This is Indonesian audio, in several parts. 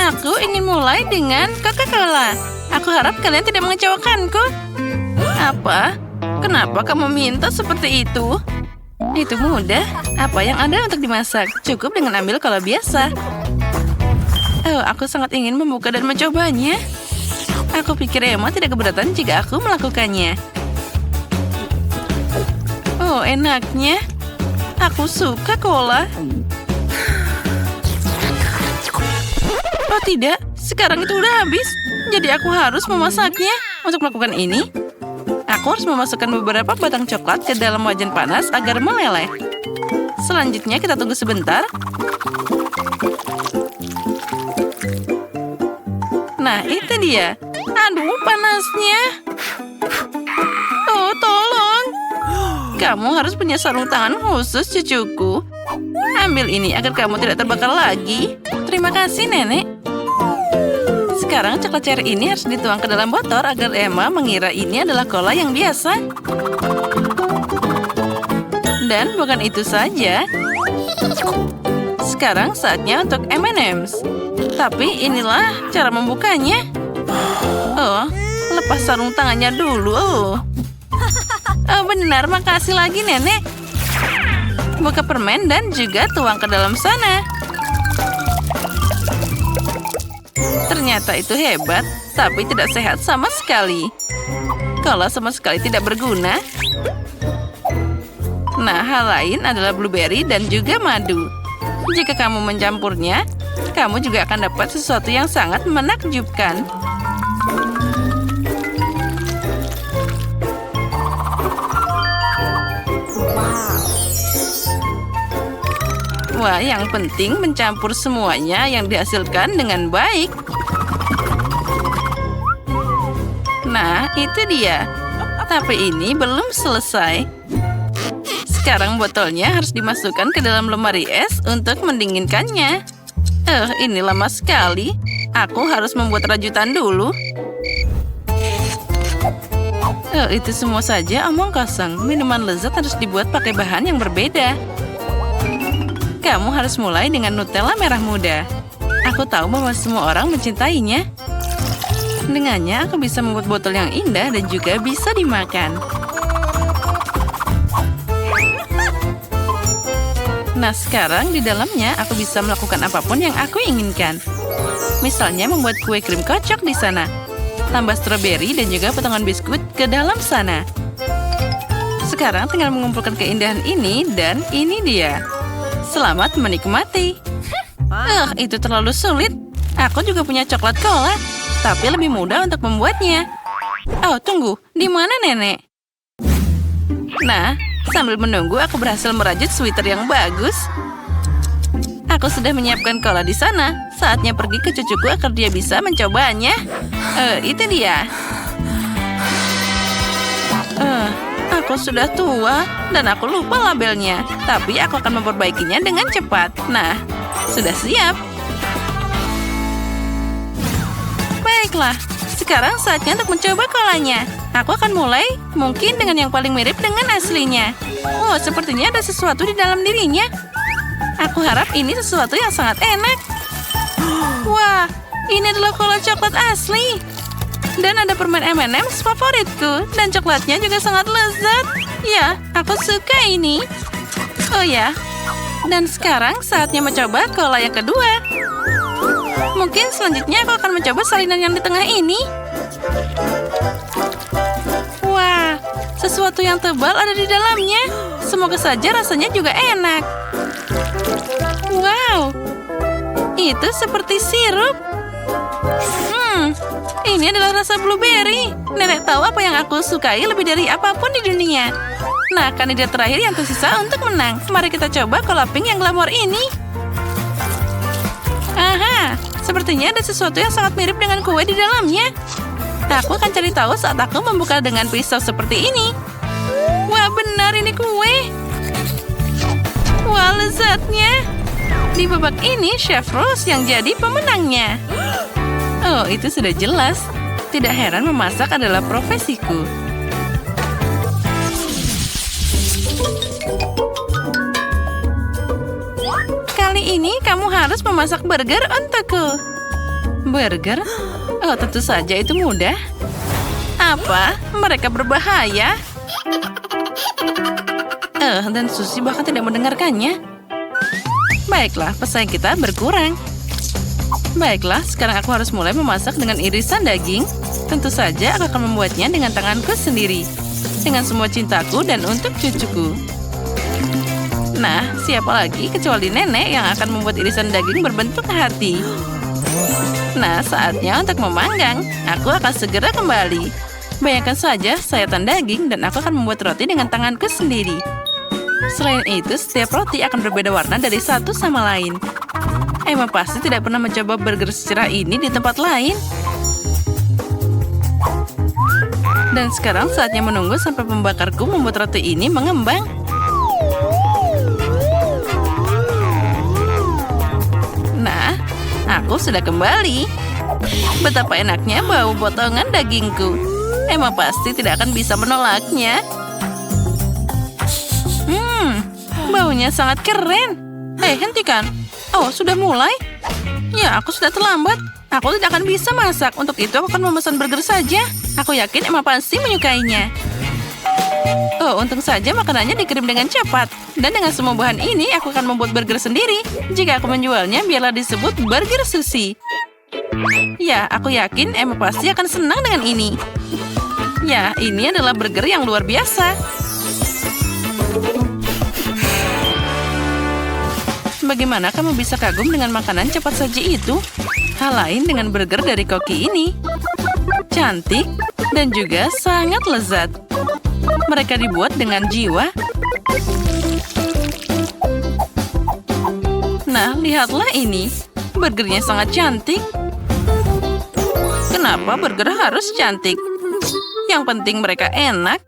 Aku ingin mulai dengan Coca-Cola. Aku harap kalian tidak mengecewakanku. Apa? Kenapa kamu minta seperti itu? Itu mudah. Apa yang ada untuk dimasak? Cukup dengan ambil cola biasa. Oh, aku sangat ingin membuka dan mencobanya. Aku pikir Emma tidak keberatan jika aku melakukannya. Oh, enaknya. Aku suka cola. Oh tidak, sekarang itu udah habis. Jadi aku harus memasaknya. Untuk melakukan ini, aku harus memasukkan beberapa batang coklat ke dalam wajan panas agar meleleh. Selanjutnya kita tunggu sebentar. Nah, itu dia. Aduh, panasnya. Oh, tolong. Kamu harus punya sarung tangan khusus, cucuku. Ambil ini agar kamu tidak terbakar lagi. Terima kasih, Nenek. Sekarang coklat cherry ini harus dituang ke dalam botol agar Emma mengira ini adalah cola yang biasa. Dan bukan itu saja. Sekarang saatnya untuk M&M's. Tapi inilah cara membukanya. Oh, lepas sarung tangannya dulu. Oh, benar, makasih lagi, Nenek. Buka permen dan juga tuang ke dalam sana. Ternyata itu hebat, tapi tidak sehat sama sekali. Kalau sama sekali tidak berguna. Nah, hal lain adalah blueberry dan juga madu. Jika kamu mencampurnya, kamu juga akan dapat sesuatu yang sangat menakjubkan. Wah, yang penting mencampur semuanya yang dihasilkan dengan baik. Nah, itu dia. Tapi ini belum selesai. Sekarang botolnya harus dimasukkan ke dalam lemari es untuk mendinginkannya. Ini lama sekali. Aku harus membuat rajutan dulu. Itu semua saja omong kosong. Minuman lezat harus dibuat pakai bahan yang berbeda. Kamu harus mulai dengan Nutella merah muda. Aku tahu bahwa semua orang mencintainya. Dengannya, aku bisa membuat botol yang indah dan juga bisa dimakan. Nah, sekarang di dalamnya aku bisa melakukan apapun yang aku inginkan. Misalnya membuat kue krim kocok di sana. Tambah stroberi dan juga potongan biskuit ke dalam sana. Sekarang tinggal mengumpulkan keindahan ini dan ini dia. Selamat menikmati. Itu terlalu sulit. Aku juga punya coklat cola, tapi lebih mudah untuk membuatnya. Oh, tunggu. Di mana Nenek? Nah, sambil menunggu aku berhasil merajut sweater yang bagus. Aku sudah menyiapkan cola di sana. Saatnya pergi ke cucuku agar dia bisa mencobanya. Itu dia. Aku sudah tua dan aku lupa labelnya. Tapi aku akan memperbaikinya dengan cepat. Nah, sudah siap. Baiklah, sekarang saatnya untuk mencoba kolanya. Aku akan mulai mungkin dengan yang paling mirip dengan aslinya. Oh, sepertinya ada sesuatu di dalam dirinya. Aku harap ini sesuatu yang sangat enak. Wah, ini adalah cola coklat asli. Dan ada permen M&M's favoritku. Dan coklatnya juga sangat lezat. Ya, aku suka ini. Oh ya, dan sekarang saatnya mencoba cola yang kedua. Mungkin selanjutnya aku akan mencoba salinan yang di tengah ini. Wah, sesuatu yang tebal ada di dalamnya. Semoga saja rasanya juga enak. Wow, itu seperti sirup. Ini adalah rasa blueberry. Nenek tahu apa yang aku sukai lebih dari apapun di dunia. Nah, kandidat terakhir yang tersisa untuk menang. Mari kita coba cola pink yang glamor ini. Aha, sepertinya ada sesuatu yang sangat mirip dengan kue di dalamnya. Aku akan cari tahu saat aku membuka dengan pisau seperti ini. Wah, benar ini kue. Wah, lezatnya. Di babak ini, Chef Rose yang jadi pemenangnya. Oh, itu sudah jelas. Tidak heran memasak adalah profesiku. Kali ini kamu harus memasak burger untukku. Burger? Oh, tentu saja itu mudah. Apa? Mereka berbahaya? Dan Susie bahkan tidak mendengarkannya. Baiklah, pesaing kita berkurang. Baiklah, sekarang aku harus mulai memasak dengan irisan daging. Tentu saja aku akan membuatnya dengan tanganku sendiri. Dengan semua cintaku dan untuk cucuku. Nah, siapa lagi kecuali nenek yang akan membuat irisan daging berbentuk hati. Nah, saatnya untuk memanggang. Aku akan segera kembali. Bayangkan saja sayatan daging dan aku akan membuat roti dengan tanganku sendiri. Selain itu, setiap roti akan berbeda warna dari satu sama lain. Emma pasti tidak pernah mencoba burger secerah ini di tempat lain. Dan sekarang saatnya menunggu sampai pembakarku membuat roti ini mengembang. Nah, aku sudah kembali. Betapa enaknya bau potongan dagingku. Emma pasti tidak akan bisa menolaknya. Baunya sangat keren. Hentikan. Oh, sudah mulai? Ya, aku sudah terlambat. Aku tidak akan bisa masak. Untuk itu, aku akan memesan burger saja. Aku yakin Emma pasti menyukainya. Oh, untung saja makanannya dikirim dengan cepat. Dan dengan semua bahan ini, aku akan membuat burger sendiri. Jika aku menjualnya, biarlah disebut burger Susie. Ya, aku yakin Emma pasti akan senang dengan ini. Ya, ini adalah burger yang luar biasa. Bagaimana kamu bisa kagum dengan makanan cepat saji itu? Hal lain dengan burger dari Koki ini. Cantik dan juga sangat lezat. Mereka dibuat dengan jiwa. Nah, lihatlah ini. Burgernya sangat cantik. Kenapa burger harus cantik? Yang penting mereka enak.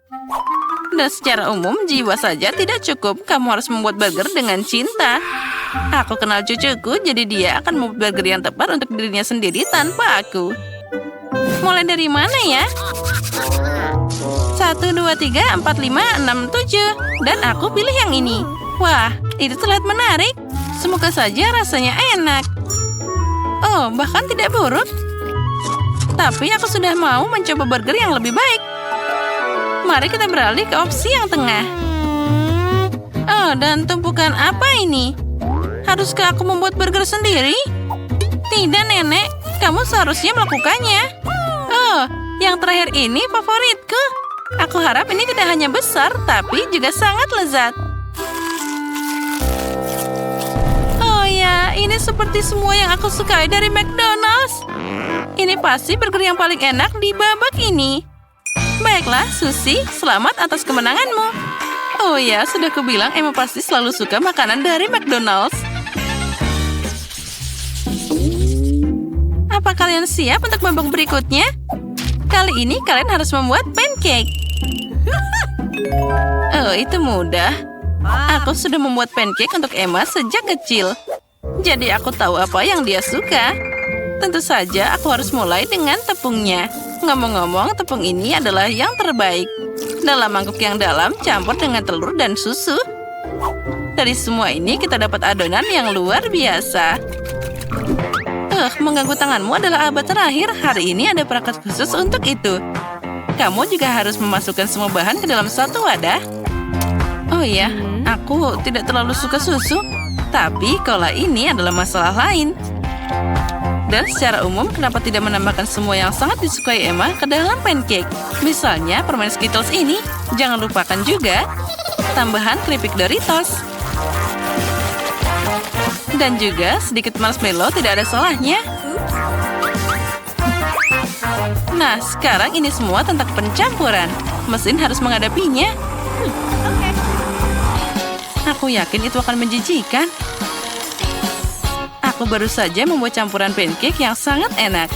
Dan secara umum, jiwa saja tidak cukup. Kamu harus membuat burger dengan cinta. Aku kenal cucuku, jadi dia akan membuat burger yang tepat untuk dirinya sendiri tanpa aku. Mulai dari mana ya? 1, 2, 3, 4, 5, 6, 7. Dan aku pilih yang ini. Wah, itu terlihat menarik. Semoga saja rasanya enak. Oh, bahkan tidak buruk. Tapi aku sudah mau mencoba burger yang lebih baik. Mari kita beralih ke opsi yang tengah. Oh, dan tumpukan apa ini? Haruskah aku membuat burger sendiri? Tidak, Nenek. Kamu seharusnya melakukannya. Oh, yang terakhir ini favoritku. Aku harap ini tidak hanya besar, tapi juga sangat lezat. Oh ya, ini seperti semua yang aku sukai dari McDonald's. Ini pasti burger yang paling enak di babak ini. Baiklah, Susie, selamat atas kemenanganmu. Oh ya, sudah kubilang Emma pasti selalu suka makanan dari McDonald's. Apa kalian siap untuk babak berikutnya? Kali ini kalian harus membuat pancake. Oh, itu mudah. Aku sudah membuat pancake untuk Emma sejak kecil. Jadi aku tahu apa yang dia suka. Tentu saja aku harus mulai dengan tepungnya. Ngomong-ngomong, tepung ini adalah yang terbaik. Dalam mangkuk yang dalam, campur dengan telur dan susu. Dari semua ini kita dapat adonan yang luar biasa. Mengganggu tanganmu adalah abad terakhir. Hari ini ada perangkat khusus untuk itu. Kamu juga harus memasukkan semua bahan ke dalam satu wadah. Oh ya, aku tidak terlalu suka susu. Tapi cola ini adalah masalah lain. Dan secara umum, kenapa tidak menambahkan semua yang sangat disukai Emma ke dalam pancake? Misalnya permen Skittles ini. Jangan lupakan juga tambahan keripik Doritos. Dan juga sedikit marshmallow tidak ada salahnya. Nah, sekarang ini semua tentang pencampuran. Mesin harus menghadapinya. Aku yakin itu akan menjijikan. Aku baru saja membuat campuran pancake yang sangat enak.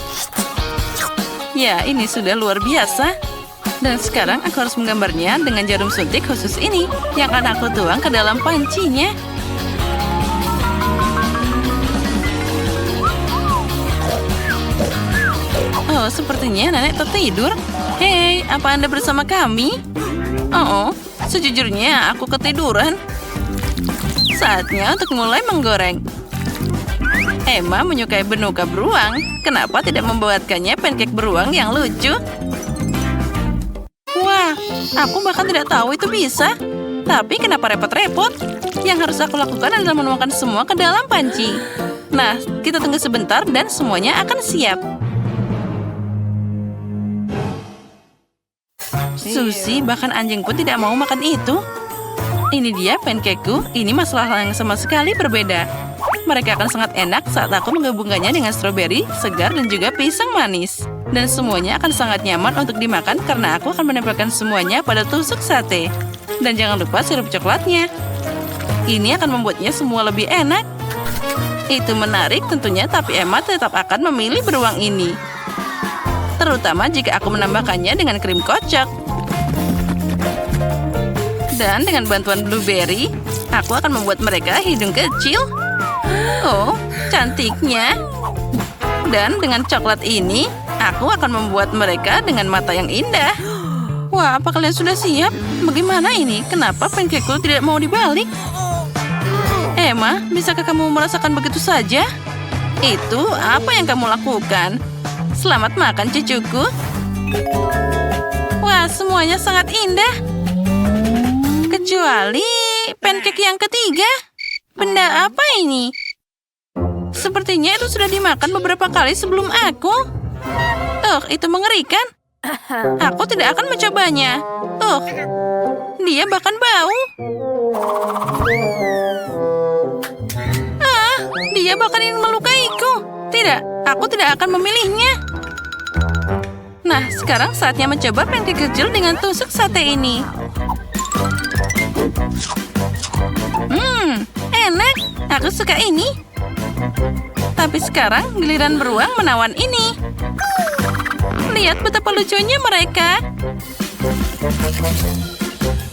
Ya, ini sudah luar biasa. Dan sekarang aku harus menggambarnya dengan jarum suntik khusus ini yang akan aku tuang ke dalam pancinya. Oh, sepertinya nenek tertidur. Hei, apa Anda bersama kami? Oh, sejujurnya aku ketiduran. Saatnya untuk mulai menggoreng. Emma menyukai benuka beruang. Kenapa tidak membuatkannya pancake beruang yang lucu? Wah, aku bahkan tidak tahu itu bisa. Tapi kenapa repot-repot? Yang harus aku lakukan adalah menuangkan semua ke dalam panci. Nah, kita tunggu sebentar dan semuanya akan siap. Susi, bahkan anjing pun tidak mau makan itu. Ini dia pancakeku. Ini masalah yang sama sekali berbeda. Mereka akan sangat enak saat aku menggabungkannya dengan stroberi, segar, dan juga pisang manis. Dan semuanya akan sangat nyaman untuk dimakan karena aku akan menempelkan semuanya pada tusuk sate. Dan jangan lupa sirup coklatnya. Ini akan membuatnya semua lebih enak. Itu menarik tentunya, tapi Emma tetap akan memilih beruang ini. Terutama jika aku menambahkannya dengan krim kocok. Dan dengan bantuan blueberry, aku akan membuat mereka hidung kecil. Oh, cantiknya. Dan dengan coklat ini, aku akan membuat mereka dengan mata yang indah. Wah, apa kalian sudah siap? Bagaimana ini? Kenapa pancakeku tidak mau dibalik? Emma, bisakah kamu merasakan begitu saja? Itu apa yang kamu lakukan? Selamat makan, cucuku. Wah, semuanya sangat indah. Kecuali pancake yang ketiga. Benda apa ini? Sepertinya itu sudah dimakan beberapa kali sebelum aku. Itu mengerikan. Aku tidak akan mencobanya. Dia bahkan bau. Dia bahkan ingin melukaiku. Tidak, aku tidak akan memilihnya. Nah, sekarang saatnya mencoba pancake kecil dengan tusuk sate ini. Enak. Aku suka ini. Tapi sekarang giliran beruang menawan ini. Lihat betapa lucunya mereka.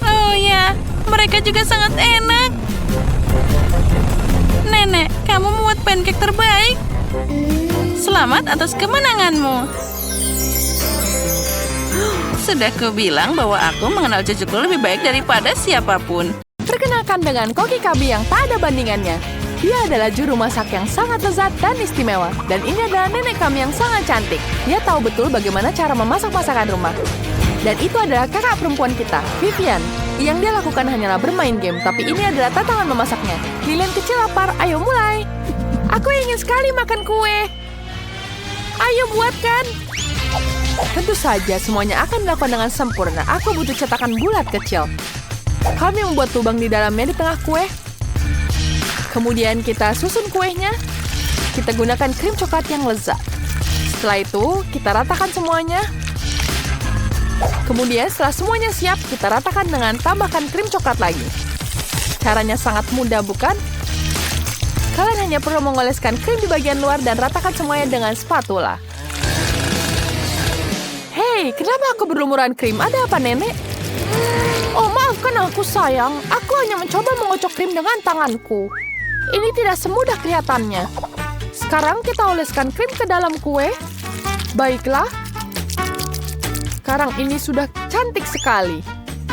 Oh ya, mereka juga sangat enak. Nenek, kamu membuat pancake terbaik. Selamat atas kemenanganmu. Sudah kubilang bahwa aku mengenal cucuku lebih baik daripada siapapun. Perkenalkan dengan Koki Kabi yang tak ada bandingannya. Dia adalah juru masak yang sangat lezat dan istimewa. Dan ini adalah nenek kami yang sangat cantik. Dia tahu betul bagaimana cara memasak masakan rumah. Dan itu adalah kakak perempuan kita, Vivian. Yang dia lakukan hanyalah bermain game, tapi ini adalah tantangan memasaknya. Lilian kecil lapar, ayo mulai. Aku ingin sekali makan kue. Ayo buatkan. Tentu saja semuanya akan dilakukan dengan sempurna. Aku butuh cetakan bulat kecil. Kami membuat lubang di dalamnya di tengah kue. Kemudian kita susun kuenya. Kita gunakan krim coklat yang lezat. Setelah itu, kita ratakan semuanya. Kemudian setelah semuanya siap, kita ratakan dengan tambahkan krim coklat lagi. Caranya sangat mudah, bukan? Kalian hanya perlu mengoleskan krim di bagian luar dan ratakan semuanya dengan spatula. Hei, kenapa aku berlumuran krim? Ada apa, nenek? Oh, maafkan aku, sayang. Aku hanya mencoba mengocok krim dengan tanganku. Ini tidak semudah kelihatannya. Sekarang kita oleskan krim ke dalam kue. Baiklah. Sekarang ini sudah cantik sekali.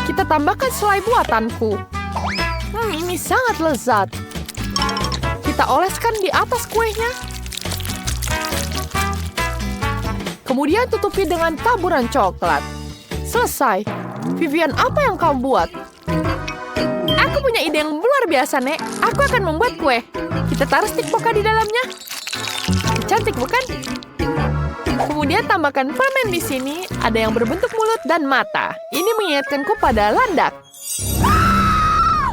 Kita tambahkan selai buatanku. Ini sangat lezat. Kita oleskan di atas kuenya. Kemudian tutupi dengan taburan coklat. Selesai. Vivian, apa yang kamu buat? Aku punya ide yang luar biasa, Nek. Aku akan membuat kue. Kita taruh stik poka di dalamnya. Cantik, bukan? Kemudian tambahkan permen di sini. Ada yang berbentuk mulut dan mata. Ini mengingatkanku pada landak.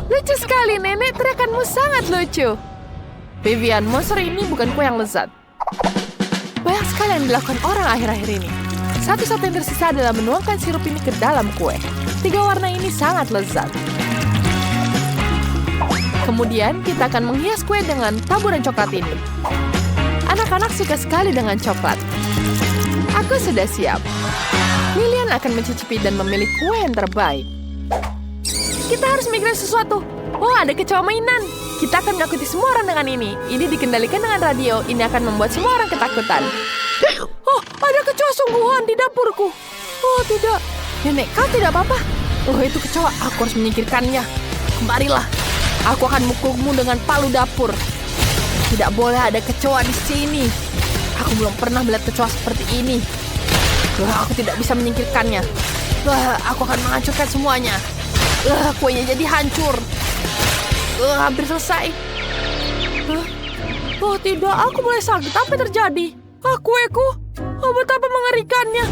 Lucu sekali, Nenek. Teriakanmu sangat lucu. Vivian, monster ini bukan kue yang lezat. Banyak sekali yang dilakukan orang akhir-akhir ini. Satu-satu yang tersisa adalah menuangkan sirup ini ke dalam kue. 3 warna ini sangat lezat. Kemudian kita akan menghias kue dengan taburan coklat ini. Anak-anak suka sekali dengan coklat. Aku sudah siap. Lilian akan mencicipi dan memilih kue yang terbaik. Kita harus mikirin sesuatu. Oh, ada kecoa mainan. Kita akan menakuti semua orang dengan ini. Ini dikendalikan dengan radio. Ini akan membuat semua orang ketakutan. Oh, ada kecoa sungguhan di dapurku. Oh, tidak. Nenek, kau tidak apa-apa? Oh, itu kecoa. Aku harus menyingkirkannya. Kemarilah. Aku akan mukulmu dengan palu dapur. Tidak boleh ada kecoa di sini. Aku belum pernah melihat kecoa seperti ini. Aku tidak bisa menyingkirkannya. Aku akan menghancurkan semuanya. Kuenya jadi hancur. Hampir selesai. Oh tidak, aku mulai sakit. Apa yang terjadi? Kueku. Oh, betapa mengerikannya.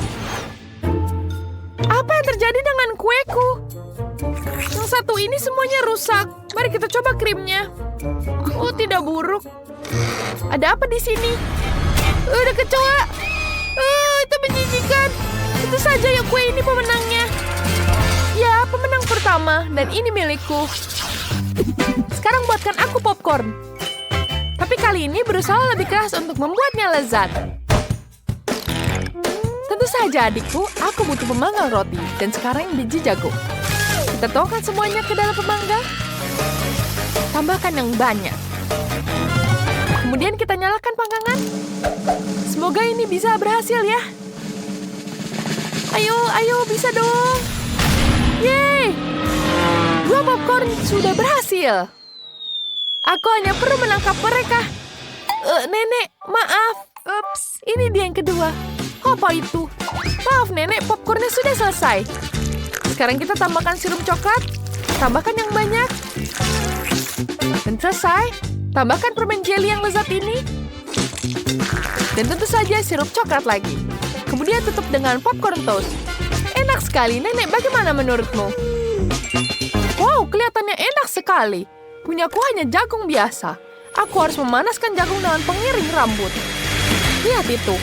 Apa yang terjadi dengan kueku? Yang satu ini semuanya rusak. Mari kita coba krimnya. Oh, tidak buruk. Ada apa di sini? Ada kecoa. Itu menjijikan. Itu saja ya, kue ini pemenangnya. Ya, pemenang pertama. Dan ini milikku. Sekarang buatkan aku popcorn. Tapi kali ini berusaha lebih keras untuk membuatnya lezat. Tentu saja adikku, aku butuh pemanggang roti. Dan sekarang biji jagung. Kita tuangkan semuanya ke dalam pemanggang. Tambahkan yang banyak. Kemudian kita nyalakan panggangan. Semoga ini bisa berhasil ya. Ayo, bisa dong. Yeay! 2 popcorn sudah berhasil. Aku hanya perlu menangkap mereka. Nenek, maaf. Ups, ini dia yang kedua. Apa itu? Maaf, Nenek, popcornnya sudah selesai. Sekarang kita tambahkan sirup coklat. Tambahkan yang banyak. Dan selesai. Tambahkan permen jelly yang lezat ini. Dan tentu saja sirup coklat lagi. Kemudian tutup dengan popcorn toast. Enak sekali, Nenek. Bagaimana menurutmu? Wow, kelihatannya enak sekali. Punyaku hanya jagung biasa. Aku harus memanaskan jagung dengan pengiring rambut. Lihat itu.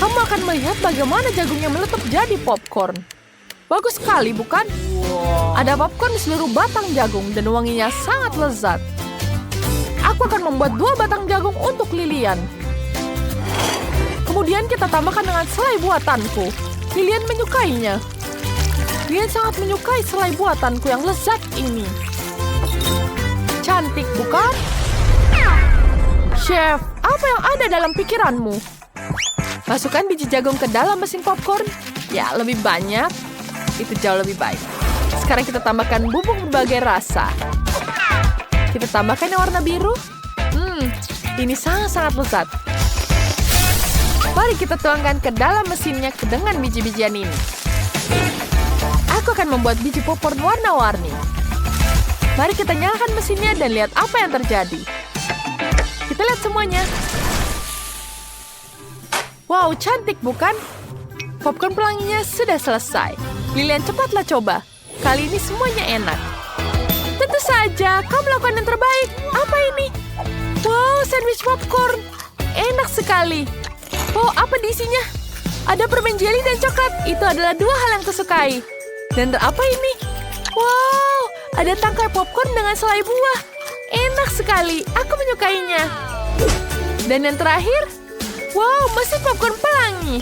Kamu akan melihat bagaimana jagungnya meletup jadi popcorn. Bagus sekali, bukan? Ada popcorn di seluruh batang jagung dan wanginya sangat lezat. Aku akan membuat 2 batang jagung untuk Lilian. Kemudian kita tambahkan dengan selai buatanku. Lilian menyukainya. Lilian sangat menyukai selai buatanku yang lezat ini. Cantik, bukan? Chef, apa yang ada dalam pikiranmu? Masukkan biji jagung ke dalam mesin popcorn. Ya, lebih banyak. Itu jauh lebih baik. Sekarang kita tambahkan bubuk berbagai rasa. Kita tambahkan yang warna biru. Ini sangat-sangat lezat. Mari kita tuangkan ke dalam mesinnya dengan biji-bijian ini. Aku akan membuat biji popcorn warna-warni. Mari kita nyalakan mesinnya dan lihat apa yang terjadi. Kita lihat semuanya. Wow, cantik bukan? Popcorn pelanginya sudah selesai. Lilian, cepatlah coba. Kali ini semuanya enak. Tentu saja, kau melakukan yang terbaik. Apa ini? Wow, sandwich popcorn. Enak sekali. Oh, apa di isinya? Ada permen jelly dan coklat. Itu adalah 2 hal yang kusukai. Dan apa ini? Wow, ada tangkai popcorn dengan selai buah. Enak sekali. Aku menyukainya. Dan yang terakhir, wow, mesin popcorn pelangi.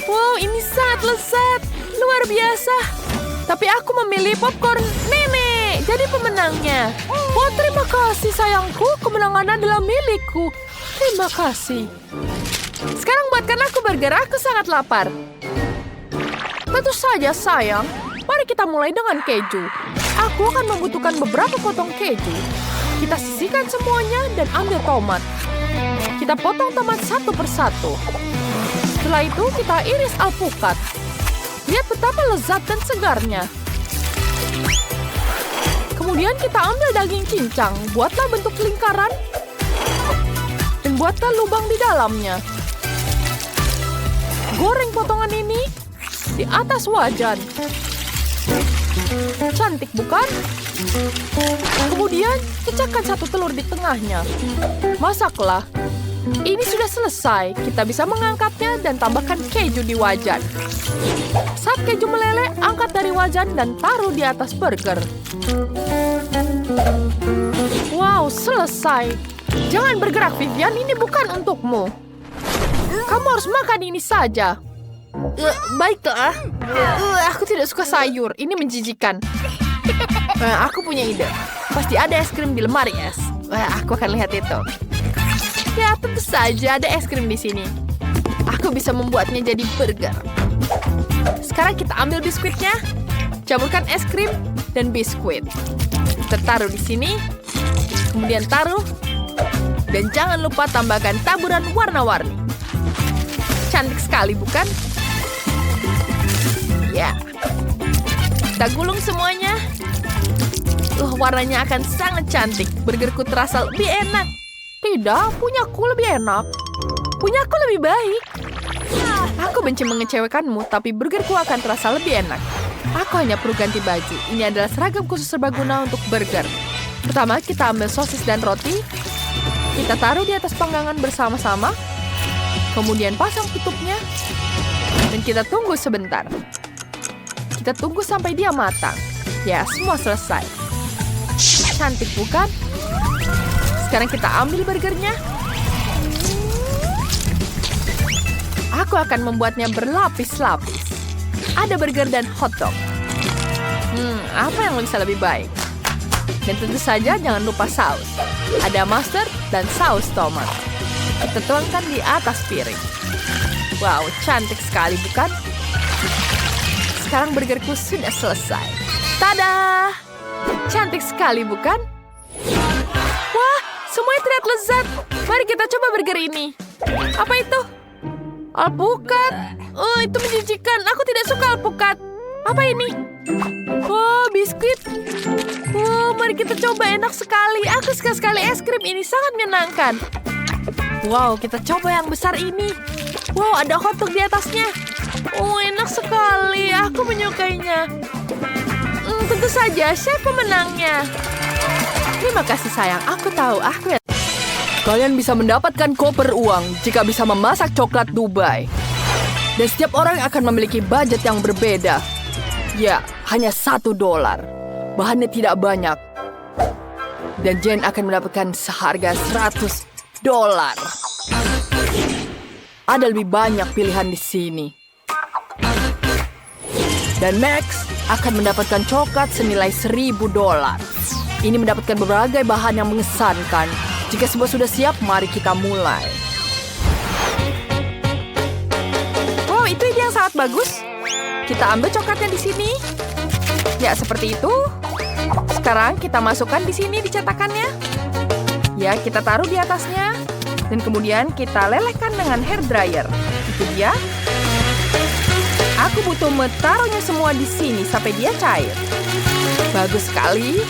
Wow, ini sangat lezat. Luar biasa. Tapi aku memilih popcorn Nenek jadi pemenangnya. Oh, terima kasih sayangku. Kemenangan adalah milikku. Terima kasih. Sekarang buatkan aku burger. Aku sangat lapar. Tentu saja, sayang. Mari kita mulai dengan keju. Aku akan membutuhkan beberapa potong keju. Kita sisihkan semuanya dan ambil tomat. Kita potong tomat satu persatu. Setelah itu kita iris alpukat. Lihat betapa lezat dan segarnya. Kemudian kita ambil daging cincang. Buatlah bentuk lingkaran. Dan buatlah lubang di dalamnya. Goreng potongan ini di atas wajan. Cantik bukan? Kemudian pecahkan 1 telur di tengahnya. Masaklah. Ini sudah selesai. Kita bisa mengangkatnya dan tambahkan keju di wajan. Saat keju meleleh, angkat dari wajan dan taruh di atas burger. Wow, selesai. Jangan bergerak, Vivian. Ini bukan untukmu. Kamu harus makan ini saja. Baiklah. Aku tidak suka sayur. Ini menjijikan. Aku punya ide. Pasti ada es krim di lemari es. Aku akan lihat itu. Ya, tentu saja ada es krim di sini. Aku bisa membuatnya jadi burger. Sekarang kita ambil biskuitnya. Campurkan es krim dan biskuit. Kita taruh di sini. Kemudian taruh Dan jangan lupa tambahkan taburan warna-warni. Cantik sekali, bukan? Ya. Kita gulung semuanya. Warnanya akan sangat cantik. Burgerku terasa lebih enak. Tidak, punyaku lebih enak. Punyaku lebih baik. Aku benci mengecewakanmu, tapi burgerku akan terasa lebih enak. Aku hanya perlu ganti baju. Ini adalah seragam khusus serbaguna untuk burger. Pertama, kita ambil sosis dan roti. Kita taruh di atas panggangan bersama-sama. Kemudian pasang tutupnya. Dan kita tunggu sebentar. Kita tunggu sampai dia matang. Ya, semua selesai. Cantik, bukan? Sekarang kita ambil burgernya. Aku akan membuatnya berlapis-lapis. Ada burger dan hotdog. Apa yang bisa lebih baik? Dan tentu saja jangan lupa saus. Ada mustard dan saus tomat. Kita tuangkan di atas piring. Wow, cantik sekali, bukan? Sekarang burgerku sudah selesai. Tada! Cantik sekali, bukan? Wah, semuanya terlihat lezat. Mari kita coba burger ini. Apa itu? Alpukat. Oh, itu menjijikan. Aku tidak suka alpukat. Apa ini? Oh, biskuit. Oh, mari kita coba. Enak sekali. Aku suka sekali es krim ini. Sangat menyenangkan. Wow, kita coba yang besar ini. Wow, ada hotdog di atasnya. Oh, enak sekali. Aku menyukainya. Tentu saja, saya pemenangnya. Terima kasih, sayang. Aku tahu. Kalian bisa mendapatkan koper uang jika bisa memasak coklat Dubai. Dan setiap orang akan memiliki budget yang berbeda. Ya, hanya $1. Bahannya tidak banyak. Dan Jane akan mendapatkan seharga $100. Ada lebih banyak pilihan di sini. Dan Max akan mendapatkan coklat senilai $1.000. Ini mendapatkan berbagai bahan yang mengesankan. Jika semua sudah siap, mari kita mulai. Wow, itu ide yang sangat bagus. Kita ambil coklatnya di sini. Ya, seperti itu. Sekarang kita masukkan di sini di cetakannya. Ya, kita taruh di atasnya. Dan kemudian kita lelehkan dengan hair dryer. Itu dia. Aku butuh taruhnya semua di sini sampai dia cair. Bagus sekali.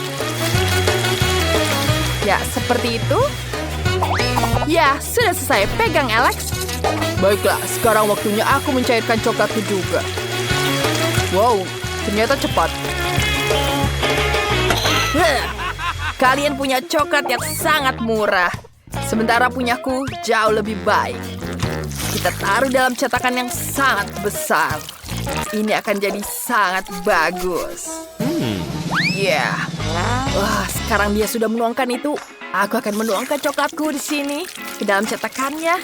Ya, seperti itu. Ya, sudah selesai. Pegang, Alex. Baiklah, sekarang waktunya aku mencairkan coklatku juga. Wow, ternyata cepat. Kalian punya coklat yang sangat murah. Sementara punyaku jauh lebih baik. Kita taruh dalam cetakan yang sangat besar. Ini akan jadi sangat bagus. Ya. Wah, sekarang dia sudah menuangkan itu. Aku akan menuangkan coklatku di sini ke dalam cetakannya.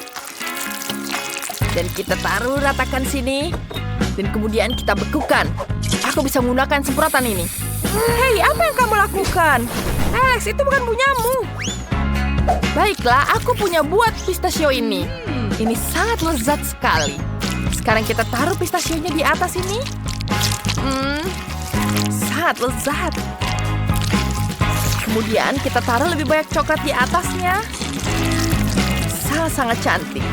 Dan kita taruh ratakan sini. Dan kemudian kita bekukan. Aku bisa menggunakan semprotan ini. Hei, apa yang kamu lakukan? Alex, itu bukan punyamu. Baiklah, aku punya buat pistachio ini. Ini sangat lezat sekali. Sekarang kita taruh pistachionya di atas ini. Sangat lezat. Kemudian kita taruh lebih banyak coklat di atasnya. Sangat-sangat cantik.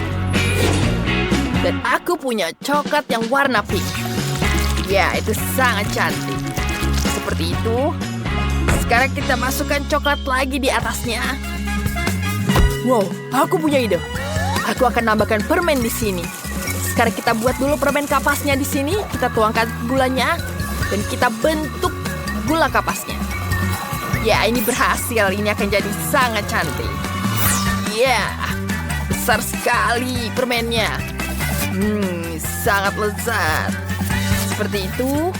Dan aku punya coklat yang warna pink. Ya, itu sangat cantik. Seperti itu. Sekarang kita masukkan coklat lagi di atasnya. Wow, aku punya ide. Aku akan nambahkan permen di sini. Sekarang kita buat dulu permen kapasnya di sini. Kita tuangkan gulanya. Dan kita bentuk gula kapasnya. Ya, ini berhasil. Ini akan jadi sangat cantik. Ya, besar sekali permennya. Sangat lezat. Seperti itu.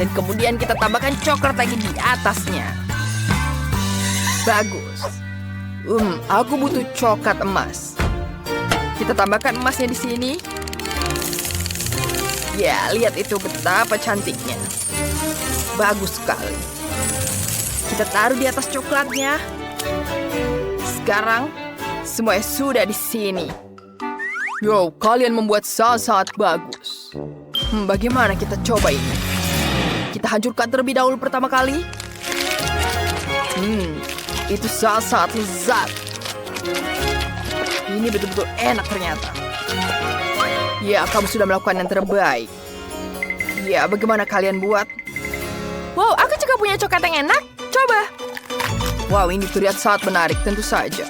Dan kemudian kita tambahkan coklat lagi di atasnya. Bagus. Aku butuh coklat emas. Kita tambahkan emasnya di sini. Ya, lihat itu betapa cantiknya. Bagus sekali. Kita taruh di atas coklatnya. Sekarang, semuanya sudah di sini. Yo, kalian membuat sangat bagus. Bagaimana kita coba ini? Kita hancurkan terlebih dahulu pertama kali. Itu sangat lezat. Ini betul-betul enak ternyata. Ya, kamu sudah melakukan yang terbaik. Ya, bagaimana kalian buat? Wow, aku juga punya coklat yang enak. Coba. Wow, ini terlihat sangat menarik, tentu saja.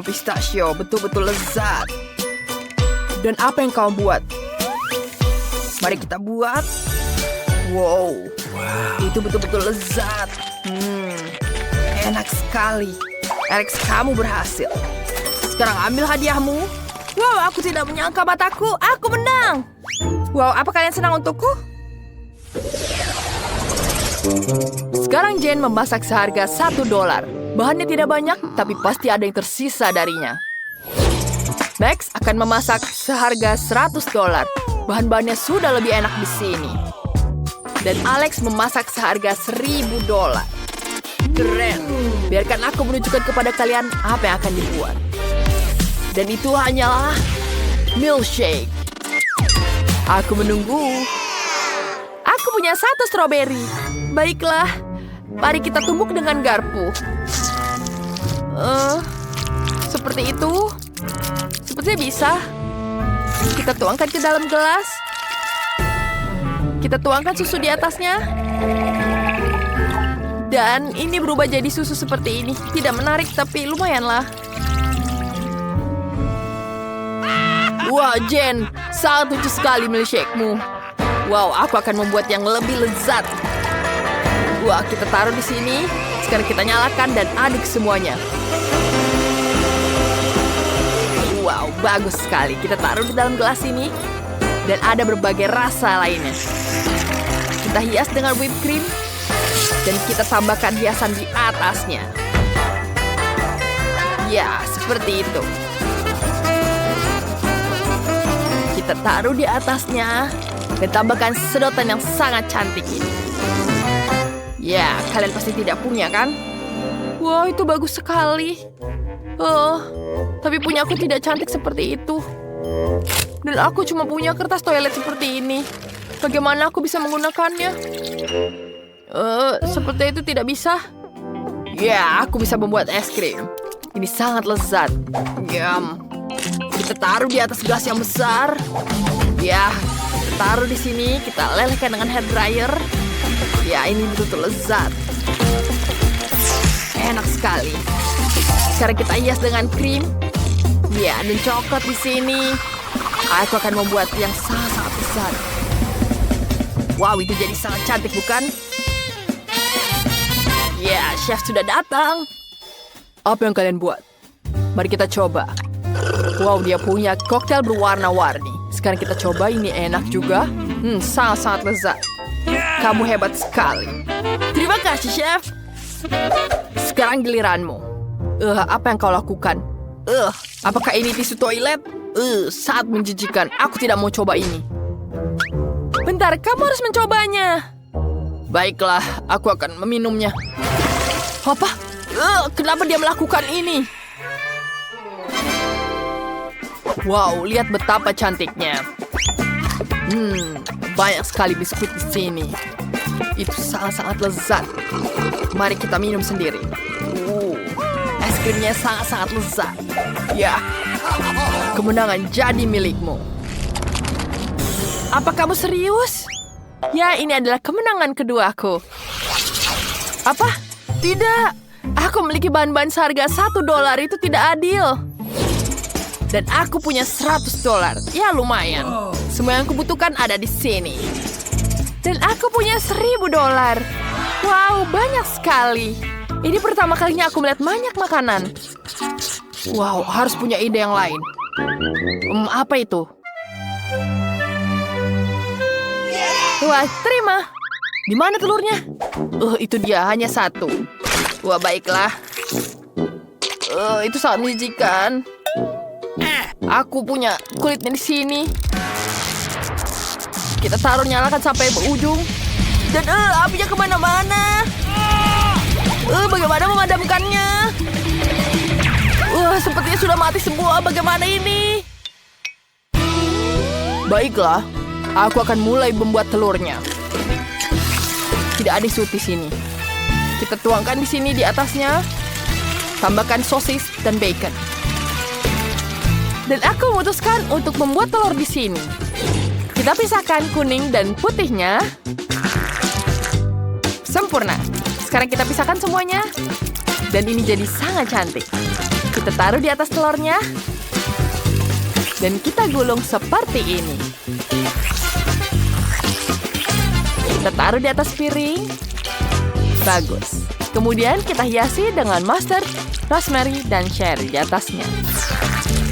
Pistachio, betul-betul lezat. Dan apa yang kau buat? Mari kita buat. Wow. Itu betul-betul lezat. Enak sekali. Alex, kamu berhasil. Sekarang ambil hadiahmu. Wow, aku tidak menyangka mataku. Aku menang. Wow, apa kalian senang untukku? Sekarang Jane memasak seharga $1. Bahannya tidak banyak, tapi pasti ada yang tersisa darinya. Max akan memasak seharga $100. Bahan-bahannya sudah lebih enak di sini. Dan Alex memasak seharga $1.000. Keren. Biarkan aku menunjukkan kepada kalian apa yang akan dibuat. Dan itu hanyalah milkshake. Aku menunggu. Aku punya 1 stroberi. Baiklah, mari kita tumbuk dengan garpu. Seperti itu. Sepertinya bisa. Kita tuangkan ke dalam gelas. Kita tuangkan susu di atasnya. Dan ini berubah jadi susu seperti ini. Tidak menarik, tapi lumayanlah. Wah, Jen, sangat lucu sekali milkshake-mu. Wow, aku akan membuat yang lebih lezat. Wah, kita taruh di sini. Sekarang kita nyalakan dan aduk semuanya. Wow, bagus sekali. Kita taruh di dalam gelas ini. Dan ada berbagai rasa lainnya. Kita hias dengan whipped cream. Dan kita tambahkan hiasan di atasnya. Ya, seperti itu. Kita taruh di atasnya. Dan tambahkan sedotan yang sangat cantik ini. Ya, kalian pasti tidak punya, kan? Wow, itu bagus sekali. Tapi punya aku tidak cantik seperti itu. Dan aku cuma punya kertas toilet seperti ini. Bagaimana aku bisa menggunakannya? Seperti itu tidak bisa. Ya, aku bisa membuat es krim. Ini sangat lezat. Yum. Kita taruh di atas gelas yang besar. Ya, kita taruh di sini. Kita lelehkan dengan hair dryer. Ya, ini betul-betul lezat. Enak sekali. Sekarang kita hias dengan krim. Ya, dan coklat di sini. Aku akan membuat yang sangat besar. Wow, itu jadi sangat cantik, bukan? Ya, chef sudah datang. Apa yang kalian buat? Mari kita coba. Wow, dia punya koktail berwarna-warni. Sekarang kita coba, ini enak juga. Sangat-sangat lezat. Kamu hebat sekali. Terima kasih, chef. Sekarang giliranmu. Apa yang kau lakukan? Apakah ini tisu toilet? Sangat menjijikan. Aku tidak mau coba ini. Bentar, kamu harus mencobanya. Baiklah, aku akan meminumnya. Apa? Kenapa dia melakukan ini? Wow, lihat betapa cantiknya. Banyak sekali biskuit di sini. Itu sangat-sangat lezat. Mari kita minum sendiri. Es krimnya sangat-sangat lezat. Ya, kemenangan jadi milikmu. Apa kamu serius? Ya, ini adalah kemenangan keduaku. Apa? Tidak. Aku memiliki bahan-bahan seharga $1. Itu tidak adil. Dan aku punya $100. Ya, lumayan. Semua yang kubutuhkan ada di sini. Dan aku punya $1.000. Wow, banyak sekali. Ini pertama kalinya aku melihat banyak makanan. Wow, harus punya ide yang lain. Apa itu? Wah, terima. Di mana telurnya? Itu dia, hanya 1. Wah, baiklah. Itu sangat menjijikan. Aku punya kulitnya di sini. Kita taruh, nyalakan sampai berujung. Dan apinya kemana-mana. Bagaimana memadamkannya? Sepertinya sudah mati semua. Bagaimana ini? Baiklah, aku akan mulai membuat telurnya. Tidak ada suit di sini. Kita tuangkan di sini di atasnya. Tambahkan sosis dan bacon. Dan aku memutuskan untuk membuat telur di sini. Kita pisahkan kuning dan putihnya. Sempurna. Sekarang kita pisahkan semuanya. Dan ini jadi sangat cantik. Kita taruh di atas telurnya. Dan kita gulung seperti ini. Kita taruh di atas piring. Bagus. Kemudian kita hiasi dengan mustard, rosemary, dan cherry di atasnya.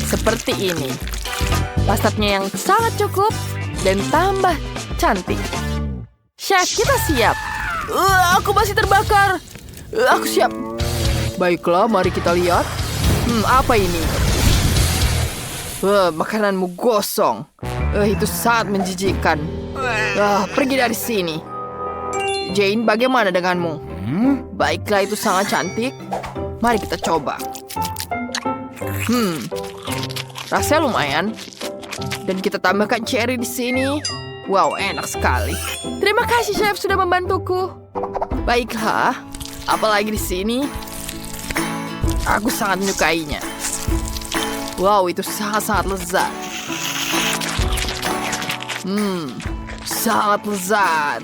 Seperti ini. Mustardnya yang sangat cukup dan tambah cantik. Chef, kita siap. Aku masih terbakar. Aku siap. Baiklah, mari kita lihat. Apa ini? Makananmu gosong. Itu sangat menjijikkan. Pergi dari sini. Jane, bagaimana denganmu? Baiklah, itu sangat cantik. Mari kita coba. Rasanya lumayan. Dan kita tambahkan cherry di sini. Wow, enak sekali. Terima kasih, Chef, sudah membantuku. Baiklah, apalagi di sini? Aku sangat menyukainya. Wow, itu sangat-sangat lezat. Sangat lezat.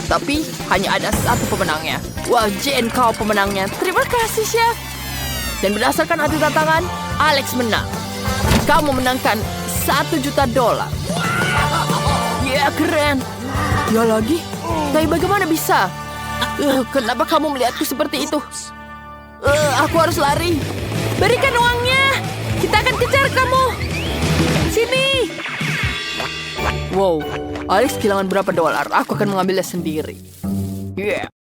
Tapi hanya ada satu pemenangnya. Wah, Jane, kau pemenangnya. Terima kasih, Chef. Dan berdasarkan adu tantangan, Alex menang. Kau memenangkan $1 juta. Ya, keren. Ya lagi? Tapi bagaimana bisa? Kenapa kamu melihatku seperti itu? Aku harus lari. Berikan uangnya. Kita akan kejar kamu. Sini. Wow, Alex kehilangan berapa $? Aku akan mengambilnya sendiri. Yeah.